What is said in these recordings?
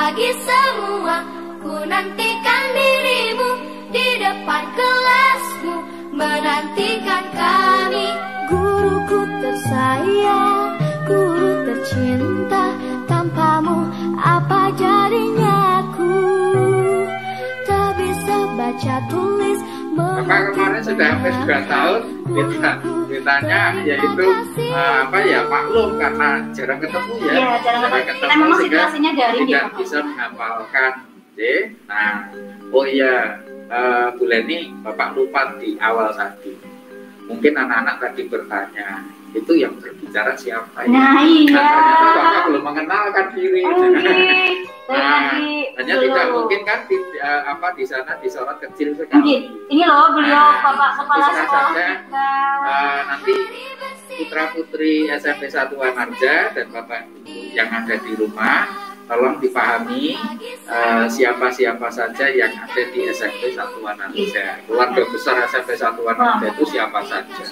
pagi semua, ku nantikan dirimu di depan kelasmu, menantikan kami. Guruku tersayang, guru tercinta, tanpamu apa jadinya aku? Tak bisa baca tulis. Bapak kemarin sudah hampir 2 tahun ditanya, yaitu maklum karena jarang ketemu ya. Iya, jarang ketemu. Kita memang situasinya daring tidak bisa menghafalkan. Nah, oh iya, Bu Leni, Bapak lupa di awal tadi. Mungkin anak-anak tadi bertanya, itu yang berbicara siapa ya? Nah iya. Nah, Bapak belum mengenalkan diri. Nah, hanya tidak mungkin kan di sana disorot kecil sekali. Ini loh beliau Bapak Kepala Sekolah kita. Nanti putra putri SMP Satuan Arja dan Bapak Ibu yang ada di rumah, tolong dipahami siapa-siapa saja yang ada di SMP Satuan Arja. Keluarga besar SMP Satuan Arja itu siapa saja.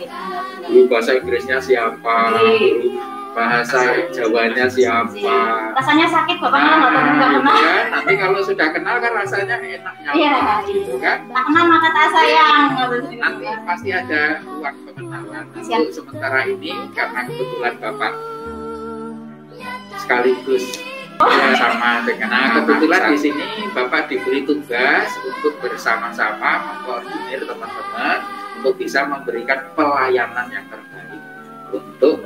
Guru bahasa Inggrisnya siapa, guru bahasa Jawanya siapa. Rasanya sakit Bapak kalau nggak kenal. Kan? Nanti kalau sudah kenal kan rasanya enak gitu kan. Tak kenal maka tak sayang. Nanti pasti ada ruang pengenalan. Untuk sementara ini karena kebetulan Bapak sekaligus sama dengan kebetulan di sini Bapak diberi tugas untuk bersama-sama mengkoordinir teman-teman untuk bisa memberikan pelayanan yang terbaik untuk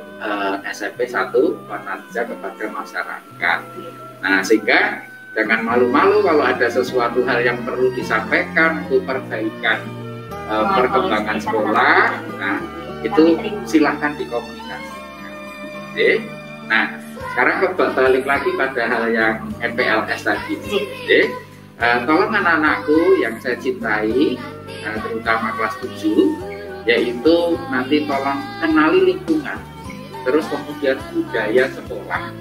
SMP 1 Panarja kepada masyarakat. Nah, sehingga jangan malu-malu kalau ada sesuatu hal yang perlu disampaikan untuk perbaikan perkembangan sekolah. Nah, itu silahkan dikomunikasikan. Oke. Nah, sekarang balik lagi pada hal yang MPLS tadi. Tolong anak-anakku yang saya cintai, terutama kelas 7, yaitu nanti tolong kenali lingkungan, terus kemudian budaya sekolah.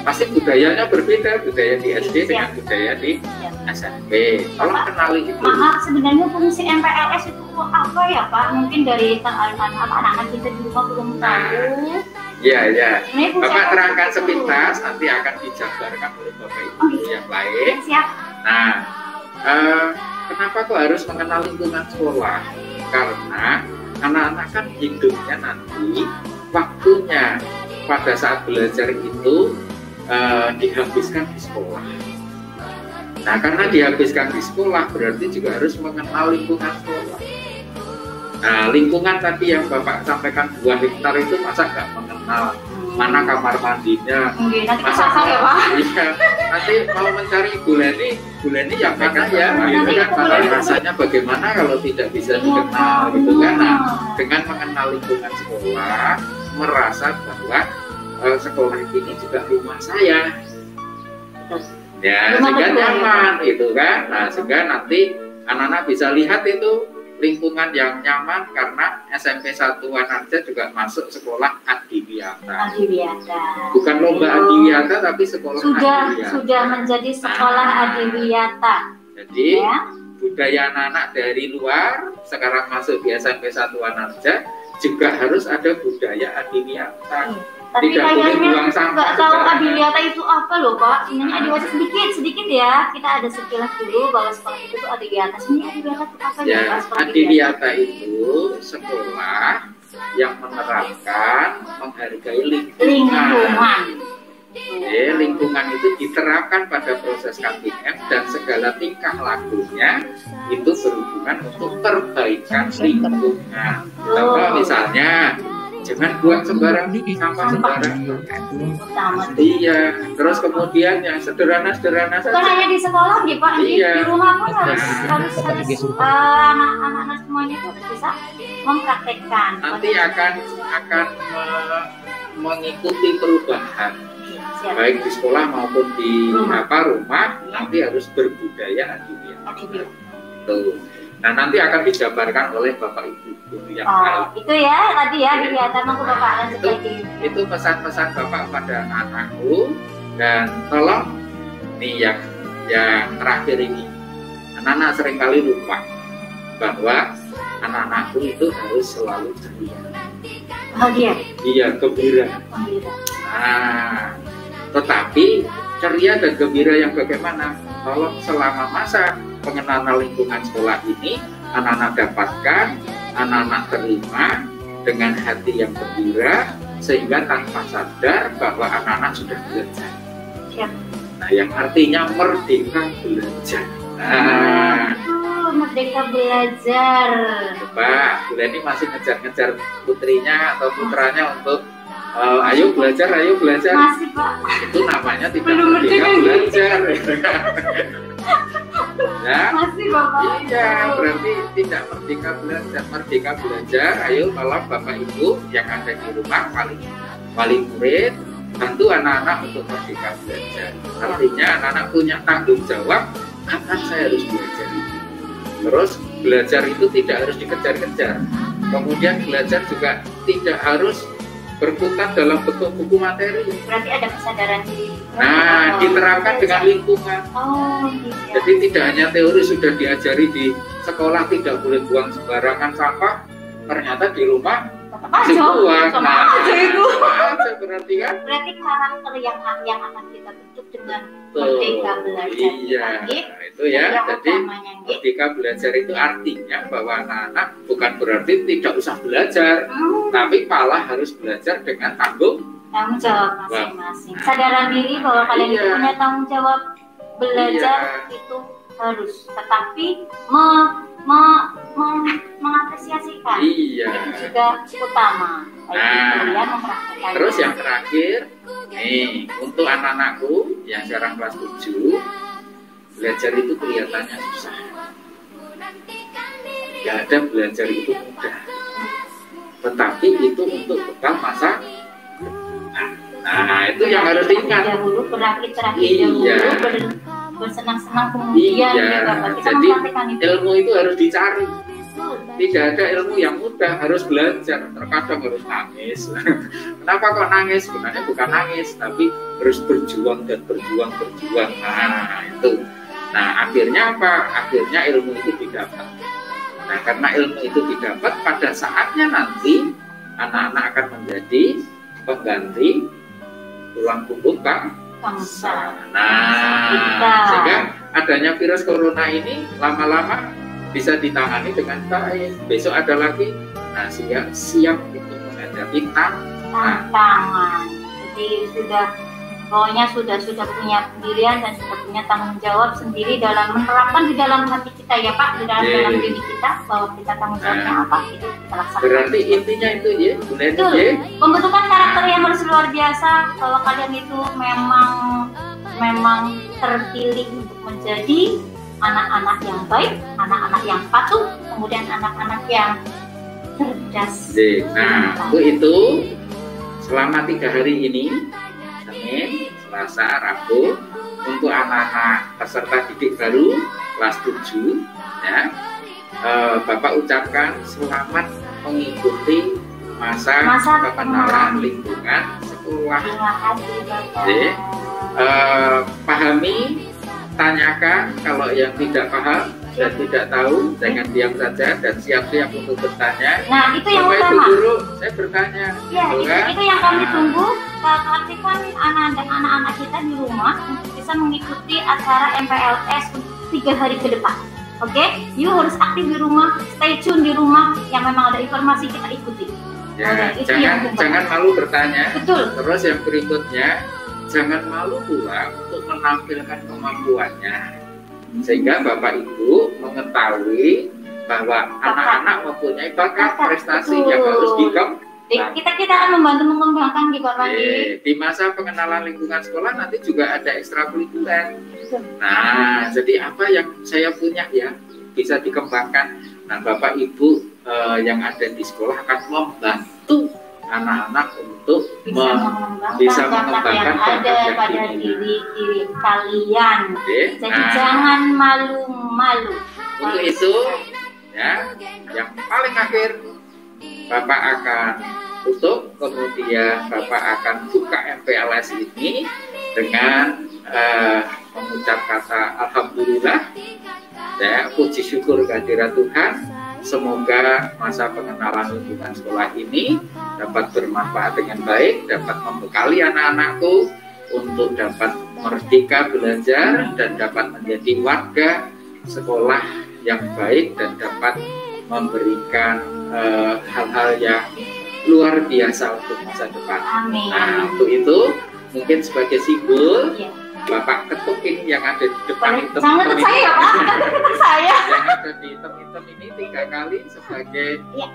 Pasti budayanya berbeda, budaya di SD dengan budaya di SMP. Tolong kenali itu. Maaf, sebenarnya fungsi MPLS itu apa ya Pak? Mungkin dari anak-anak kita di rumah belum tahu. Iya. Bapak terangkan sepintas, nanti akan dijabarkan oleh Bapak Ibu yang lain. Siap. Nah, kenapa kok harus mengenal lingkungan sekolah? Karena anak-anak kan hidupnya nanti, waktunya pada saat belajar itu dihabiskan di sekolah. Nah, karena dihabiskan di sekolah berarti juga harus mengenal lingkungan sekolah. Nah, lingkungan tadi yang Bapak sampaikan 2 hektar itu masa nggak mengenal mana kamar mandinya? Masa ya Pak? Iya, nanti mau mencari Bu Leni yang mana ya? Gitu kan? Rasanya bagaimana kalau tidak bisa dikenal gitu kan? Nah, dengan mengenal lingkungan sekolah, merasa bahwa sekolah ini juga rumah saya. Ya, sehingga nyaman itu kan. Nah, sehingga nanti anak-anak bisa lihat itu lingkungan yang nyaman karena SMP Satuan Arja juga masuk sekolah Adiwiyata. Bukan lomba Adiwiyata tapi sekolah Adiwiyata. Sudah menjadi sekolah Adiwiyata. Jadi budaya anak-anak dari luar sekarang masuk di SMP Satuan Arja juga harus ada budaya Adiwiyata. Tapi tidak boleh buang sampah. Nggak tahu Adiwiyata itu apa loh Pak. Sebenarnya Adiwiyata sedikit ya. Kita ada sekilas dulu bahwa sekolah itu tuh Adiwiyata. Sebenarnya Adiwiyata itu apa ya? Adiwiyata itu sekolah yang menerapkan menghargai lingkungan. Lingkungan itu diterapkan pada proses KTM dan segala tingkah lakunya itu berhubungan untuk perbaikan lingkungan. Contoh misalnya jangan buang sembarang sampah sembarang. Iya. Terus kemudian yang sederhana-sederhana saja. Bukan hanya di sekolah gitu Pak, di rumah pun harus anak-anak semuanya itu bisa mempraktekkan. Nanti akan mengikuti perubahan. Baik di sekolah maupun di rumah nanti harus berbudaya Adiwiyata. Tuh. Nah, nanti akan dijabarkan oleh Bapak Ibu yang lain. Itu ya tadi ya Adiwiyata mampu Bapak lanjut lagi. Itu pesan-pesan Bapak pada anak-anakku, dan tolong nih yang terakhir ini, anak-anak seringkali lupa bahwa anak-anakku itu harus selalu ceria. Bahagia. Iya, gembira. Nah, tetapi ceria dan gembira yang bagaimana? Kalau selama masa pengenalan lingkungan sekolah ini, anak-anak dapatkan, anak-anak terima dengan hati yang gembira, sehingga tanpa sadar bahwa anak-anak sudah belajar. Siap. Nah, yang artinya merdeka belajar. Nah, merdeka belajar. Mbak, bulan ini masih ngejar-ngejar putrinya atau putranya untuk ayo belajar. Masih, Pak. Itu namanya tidak Belum merdeka merdeka. belajar. Ya, Masih, Bapak. iya, berarti tidak merdeka belajar. Merdeka belajar, ayo kalau Bapak Ibu yang ada di rumah, wali murid, bantu anak-anak untuk merdeka belajar. Artinya anak-anak punya tanggung jawab, kapan saya harus belajar. Terus belajar itu tidak harus dikejar-kejar. Kemudian belajar juga tidak harus berkutat dalam bentuk buku materi. Berarti ada kesadaran diri. Nah, diterapkan dengan lingkungan. Oh, iya. Jadi tidak hanya teori sudah diajari di sekolah tidak boleh buang sembarangan sampah, ternyata di rumah buang. Sama aja itu. Sama aja berarti kan? Berarti karakter yang akan kita bentuk dengan merdeka belajar. Iya, Lagi, itu ya. yang Jadi utamanya, Nggih. merdeka belajar itu artinya bahwa anak-anak bukan berarti tidak usah belajar, tapi malah harus belajar dengan tanggung jawab masing-masing. Sadaran diri bahwa kalian itu Iya. punya tanggung jawab belajar itu harus, tetapi mengapresiasikan Iya. itu juga utama. Baik Nah, kalian mempraktekkan. Terus yang terakhir, nih untuk anak-anakku yang sekarang kelas 7, belajar itu kelihatannya susah. Gak ada belajar itu mudah. Tetapi itu untuk bekal masa depan. Nah, itu yang harus diingat. Dahulu berakit-rakit Iya. dahulu, bersenang-senang kemudian Iya. kita Jadi mempraktekkan itu. ilmu itu harus dicari. Tidak ada ilmu yang mudah, harus belajar. Terkadang harus nangis. Kenapa kok nangis? Sebenarnya bukan nangis, tapi harus berjuang dan berjuang. Nah, itu. Nah, akhirnya apa? Akhirnya ilmu itu didapat. Nah, karena ilmu itu didapat, pada saatnya nanti anak-anak akan menjadi pengganti tulang punggung bangsa. Nah, sehingga adanya virus corona ini lama-lama bisa ditangani dengan baik. Besok ada lagi, nah siap untuk menghadapi tantangan. Jadi pokoknya sudah punya pendirian dan sudah punya tanggung jawab sendiri dalam menerapkan di dalam hati kita ya Pak, di dalam diri kita bahwa kita tanggung jawabnya apa itu kita laksanakan. Berarti intinya itu ya, betul. Pembentukan karakter yang harus luar biasa bahwa kalian itu memang terpilih untuk menjadi anak-anak yang baik, anak-anak yang patuh, kemudian anak-anak yang cerdas. Nah, itu selama 3 hari ini, Senin, Selasa, Rabu, untuk anak-anak peserta didik baru kelas 7, ya, Bapak ucapkan selamat mengikuti masa pengenalan lingkungan sekolah. Terima kasih Bapak. Jadi, pahami, tanyakan, kalau yang tidak paham dan tidak tahu, jangan diam saja dan siap-siap untuk bertanya. Nah, itu yang Bapak Ibu utama. guru, saya bertanya. Ya, Gitu kan? itu yang kami tunggu. Aktifkan anak-anak kita di rumah untuk bisa mengikuti acara MPLS 3 hari ke depan. Oke, you harus aktif di rumah, stay tune di rumah. Yang memang ada informasi kita ikuti. Ya, Itu yang jangan malu bertanya. Betul. Terus yang berikutnya, jangan malu pula untuk menampilkan kemampuannya, sehingga Bapak Ibu mengetahui bahwa anak-anak mempunyai bakat prestasi yang harus dikembangkan. Kita akan membantu mengembangkan di Bapak lagi. Di masa pengenalan lingkungan sekolah nanti juga ada ekstrakurikuler. Nah, jadi apa yang saya punya ya bisa dikembangkan. Nah, Bapak Ibu yang ada di sekolah akan membantu anak-anak untuk bisa mengembangkan yang ada pada diri kalian. Jadi jangan malu-malu. Untuk itu, ya, yang paling akhir Bapak akan tutup, kemudian Bapak akan buka MPLS ini dengan mengucap kata Alhamdulillah, ya, puji syukur kehadirat Tuhan. Semoga masa pengenalan lingkungan sekolah ini dapat bermanfaat dengan baik, dapat membekali anak-anakku untuk dapat merdeka belajar dan dapat menjadi warga sekolah yang baik dan dapat memberikan hal-hal yang luar biasa untuk masa depan. Amin. Nah, untuk itu mungkin sebagai simbol, Ya. Bapak ketuk ini yang ada di depan Jangan ketuk saya ya Pak, jangan ketuk saya. yang ada di hitam-hitam ini 3 kali sebagai Ya,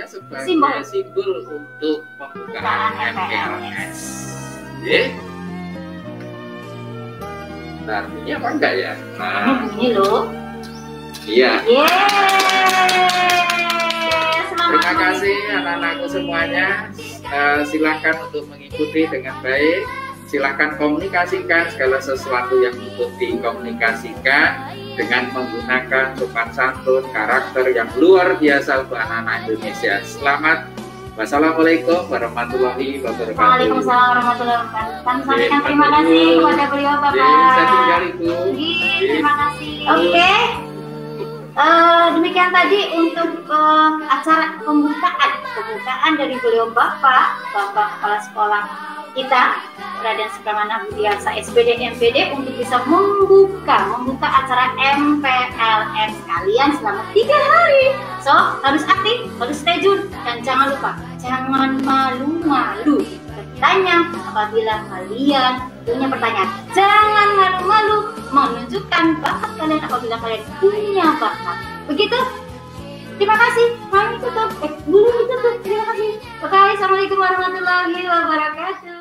sebagai Simbol. simbol untuk pembukaan MPLS. MPLS. Oke. Nah, artinya apa enggak ya? Ini Nah, bunyi loh. iya. Selamat Terima kasih mengikuti. anak-anakku semuanya. Silahkan untuk mengikuti dengan baik. Silahkan komunikasikan segala sesuatu yang untuk dikomunikasikan dengan menggunakan sopan santun, karakter yang luar biasa untuk anak-anak Indonesia. Selamat. Wassalamualaikum warahmatullahi wabarakatuh. Waalaikumsalam warahmatullahi wabarakatuh. Kami sampaikan Oke, terima Bapak kasih Ibu. kepada beliau Bapak. Saya tinggal Ibu. Terima kasih. Oke. Demikian tadi untuk acara pembukaan dari beliau Bapak Kepala Sekolah kita Raden Supramana Budiarsa SPD MPD untuk bisa membuka acara MPLS kalian selama 3 hari. So harus aktif, harus stay tune, dan jangan lupa jangan malu-malu bertanya apabila kalian punya pertanyaan. Jangan malu-malu menunjukkan bakat kalian apabila kalian punya bakat. Begitu. Terima kasih. Kami tutup. Belum ditutup. Terima kasih. Oke, assalamualaikum warahmatullahi wabarakatuh.